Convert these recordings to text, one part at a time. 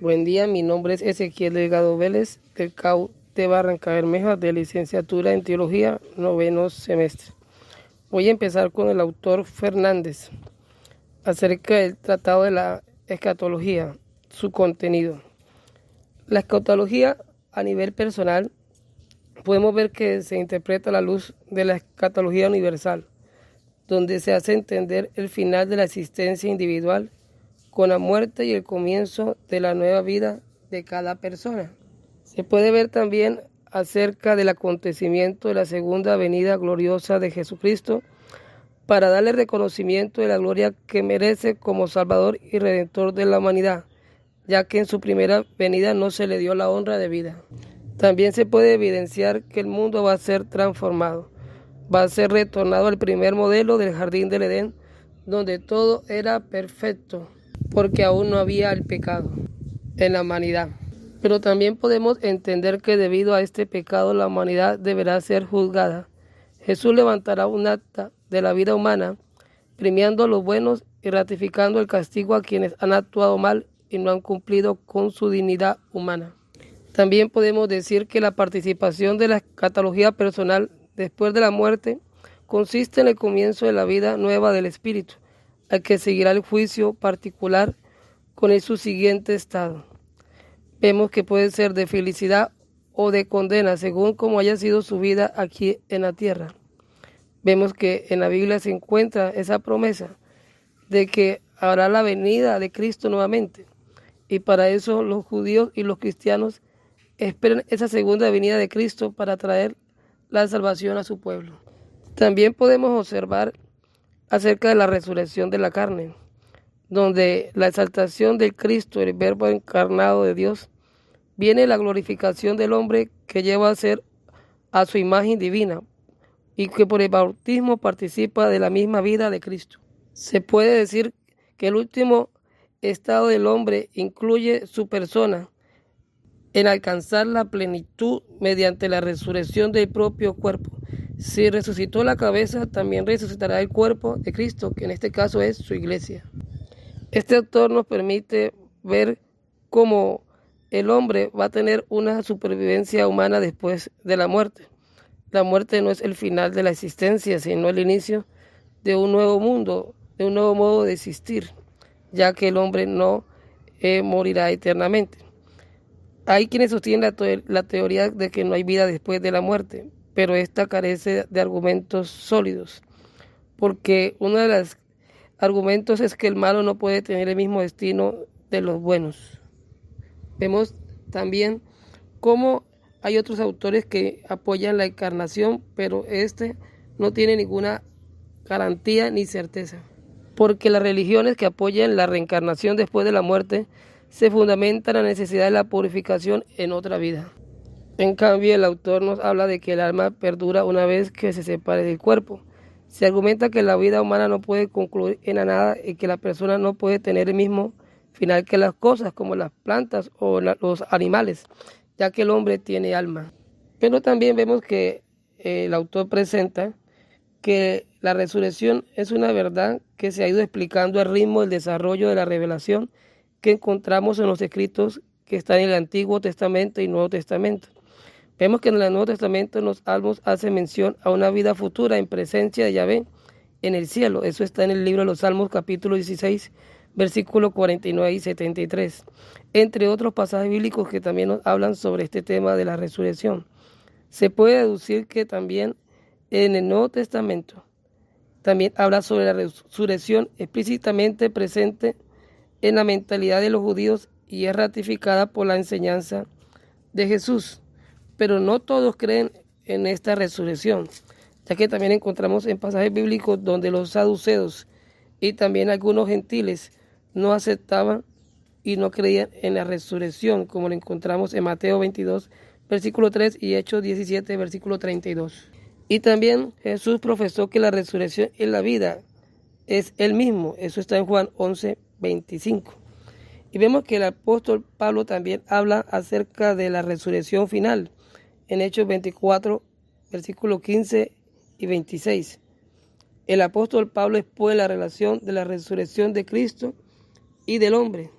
Buen día, mi nombre es Ezequiel Delgado Vélez, del CAU de Barrancabermeja, de licenciatura en Teología, noveno semestre. Voy a empezar con el autor Fernández, acerca del Tratado de la Escatología, su contenido. La escatología a nivel personal, podemos ver que se interpreta a la luz de la escatología universal, donde se hace entender el final de la existencia individual con la muerte y el comienzo de la nueva vida de cada persona. Se puede ver también acerca del acontecimiento de la segunda venida gloriosa de Jesucristo para darle reconocimiento de la gloria que merece como Salvador y Redentor de la humanidad, ya que en su primera venida no se le dio la honra debida. También se puede evidenciar que el mundo va a ser transformado, va a ser retornado al primer modelo del jardín del Edén, donde todo era perfecto, porque aún no había el pecado en la humanidad. Pero también podemos entender que debido a este pecado la humanidad deberá ser juzgada. Jesús levantará un acta de la vida humana, premiando a los buenos y ratificando el castigo a quienes han actuado mal y no han cumplido con su dignidad humana. También podemos decir que la participación de la escatología personal después de la muerte consiste en el comienzo de la vida nueva del espíritu, al que seguirá el juicio particular con el subsiguiente estado. Vemos que puede ser de felicidad o de condena según como haya sido su vida aquí en la tierra. Vemos que en la Biblia se encuentra esa promesa de que habrá la venida de Cristo nuevamente, y para eso los judíos y los cristianos esperan esa segunda venida de Cristo para traer la salvación a su pueblo. También podemos observar acerca de la resurrección de la carne, donde la exaltación del Cristo, el Verbo encarnado de Dios, viene la glorificación del hombre que lleva a ser a su imagen divina y que por el bautismo participa de la misma vida de Cristo. Se puede decir que el último estado del hombre incluye su persona en alcanzar la plenitud mediante la resurrección del propio cuerpo. Si resucitó la cabeza, también resucitará el cuerpo de Cristo, que en este caso es su iglesia. Este autor nos permite ver cómo el hombre va a tener una supervivencia humana después de la muerte. La muerte no es el final de la existencia, sino el inicio de un nuevo mundo, de un nuevo modo de existir, ya que el hombre no morirá eternamente. Hay quienes sostienen la teoría de que no hay vida después de la muerte, pero esta carece de argumentos sólidos, porque uno de los argumentos es que el malo no puede tener el mismo destino de los buenos. Vemos también cómo hay otros autores que apoyan la encarnación, pero este no tiene ninguna garantía ni certeza, porque las religiones que apoyan la reencarnación después de la muerte se fundamentan en la necesidad de la purificación en otra vida. En cambio, el autor nos habla de que el alma perdura una vez que se separe del cuerpo. Se argumenta que la vida humana no puede concluir en la nada y que la persona no puede tener el mismo final que las cosas, como las plantas o los animales, ya que el hombre tiene alma. Pero también vemos que el autor presenta que la resurrección es una verdad que se ha ido explicando al ritmo del desarrollo de la revelación que encontramos en los escritos que están en el Antiguo Testamento y Nuevo Testamento. Vemos que en el Nuevo Testamento en los Salmos hace mención a una vida futura en presencia de Yahvé en el cielo. Eso está en el libro de los Salmos capítulo 16, versículos 49 y 73. Entre otros pasajes bíblicos que también nos hablan sobre este tema de la resurrección. Se puede deducir que también en el Nuevo Testamento también habla sobre la resurrección explícitamente presente en la mentalidad de los judíos y es ratificada por la enseñanza de Jesús. Pero no todos creen en esta resurrección, ya que también encontramos en pasajes bíblicos donde los saduceos y también algunos gentiles no aceptaban y no creían en la resurrección, como lo encontramos en Mateo 22, versículo 3 y Hechos 17, versículo 32. Y también Jesús profesó que la resurrección y la vida es el mismo. Eso está en Juan 11, 25. Y vemos que el apóstol Pablo también habla acerca de la resurrección final en Hechos 24, versículos 15 y 26. El apóstol Pablo expone la relación de la resurrección de Cristo y del hombre.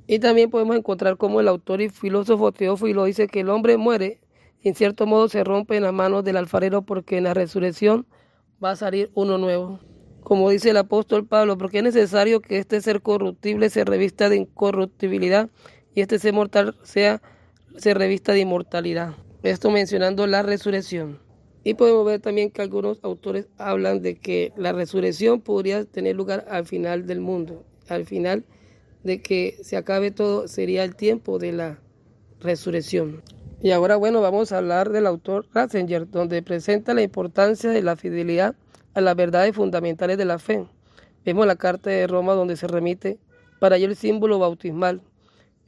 Y también podemos encontrar cómo el autor y filósofo Teófilo dice que el hombre muere y en cierto modo se rompe en las manos del alfarero porque en la resurrección va a salir uno nuevo. Como dice el apóstol Pablo, porque es necesario que este ser corruptible se revista de incorruptibilidad y este ser mortal se revista de inmortalidad. Esto mencionando la resurrección. Y podemos ver también que algunos autores hablan de que la resurrección podría tener lugar al final del mundo, al final de que se acabe todo sería el tiempo de la resurrección. Y ahora, bueno, vamos a hablar del autor Ratzinger, donde presenta la importancia de la fidelidad a las verdades fundamentales de la fe. Vemos la carta de Roma donde se remite para ello el símbolo bautismal.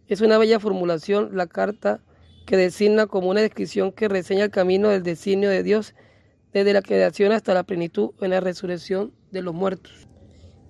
Es una bella formulación, la carta que designa como una descripción que reseña el camino del designio de Dios desde la creación hasta la plenitud en la resurrección de los muertos.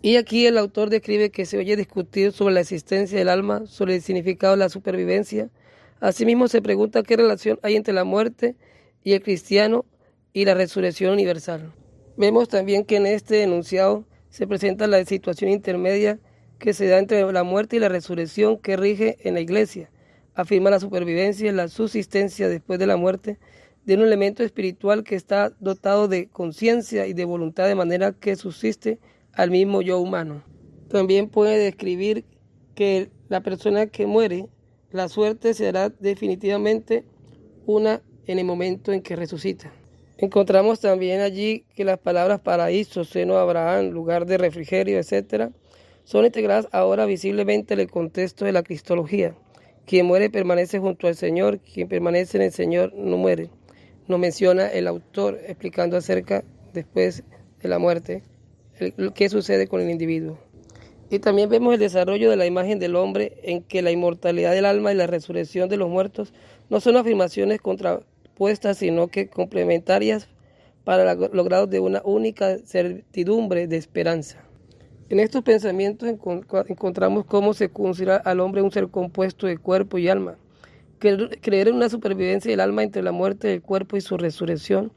Y aquí el autor describe que se oye discutir sobre la existencia del alma, sobre el significado de la supervivencia. Asimismo se pregunta qué relación hay entre la muerte y el cristiano y la resurrección universal. Vemos también que en este enunciado se presenta la situación intermedia que se da entre la muerte y la resurrección que rige en la Iglesia. Afirma la supervivencia y la subsistencia después de la muerte de un elemento espiritual que está dotado de conciencia y de voluntad de manera que subsiste al mismo yo humano. También puede describir que la persona que muere, la suerte será definitivamente una en el momento en que resucita. Encontramos también allí que las palabras paraíso, seno de Abraham, lugar de refrigerio, etc., son integradas ahora visiblemente en el contexto de la cristología. Quien muere permanece junto al Señor, quien permanece en el Señor no muere. Nos menciona el autor explicando acerca después de la muerte qué sucede con el individuo. Y también vemos el desarrollo de la imagen del hombre en que la inmortalidad del alma y la resurrección de los muertos no son afirmaciones contrapuestas, sino que complementarias para los grados de una única certidumbre de esperanza. En estos pensamientos encontramos cómo se considera al hombre un ser compuesto de cuerpo y alma. Creer en una supervivencia del alma entre la muerte del cuerpo y su resurrección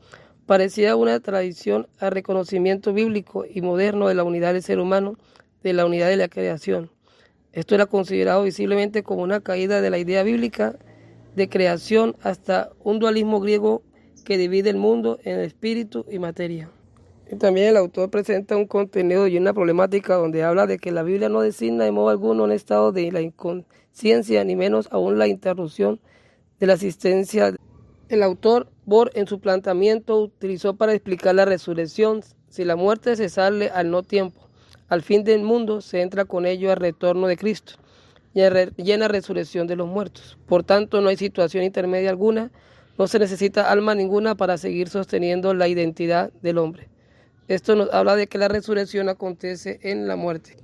parecía una tradición al reconocimiento bíblico y moderno de la unidad del ser humano, de la unidad de la creación. Esto era considerado visiblemente como una caída de la idea bíblica de creación hasta un dualismo griego que divide el mundo en espíritu y materia. Y también el autor presenta un contenido y una problemática donde habla de que la Biblia no designa de modo alguno un estado de la inconsciencia, ni menos aún la interrupción de la existencia. El autor Bohr en su planteamiento utilizó para explicar la resurrección: si la muerte se sale al no tiempo, al fin del mundo, se entra con ello al retorno de Cristo y en la resurrección de los muertos. Por tanto, no hay situación intermedia alguna, no se necesita alma ninguna para seguir sosteniendo la identidad del hombre. Esto nos habla de que la resurrección acontece en la muerte.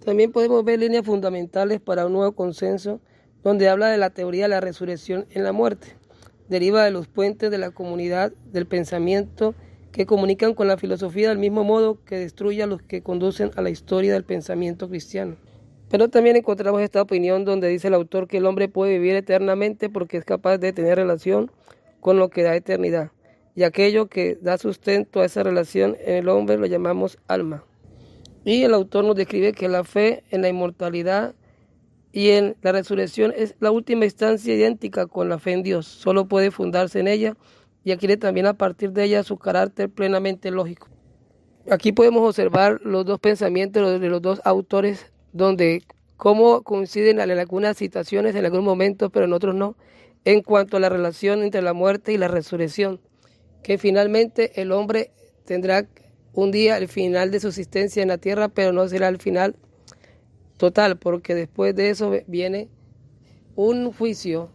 También podemos ver líneas fundamentales para un nuevo consenso, donde habla de la teoría de la resurrección en la muerte. Deriva de los puentes de la comunidad del pensamiento que comunican con la filosofía del mismo modo que destruye a los que conducen a la historia del pensamiento cristiano. Pero también encontramos esta opinión donde dice el autor que el hombre puede vivir eternamente porque es capaz de tener relación con lo que da eternidad, y aquello que da sustento a esa relación en el hombre lo llamamos alma. Y el autor nos describe que la fe en la inmortalidad y en la resurrección es la última instancia idéntica con la fe en Dios. Solo puede fundarse en ella y adquiere también a partir de ella su carácter plenamente lógico. Aquí podemos observar los dos pensamientos de los dos autores, donde cómo coinciden en algunas situaciones, en algunos momentos, pero en otros no, en cuanto a la relación entre la muerte y la resurrección, que finalmente el hombre tendrá un día el final de su existencia en la tierra, pero no será el final total, porque después de eso viene un juicio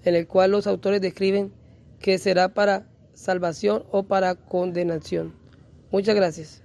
en el cual los autores describen que será para salvación o para condenación. Muchas gracias.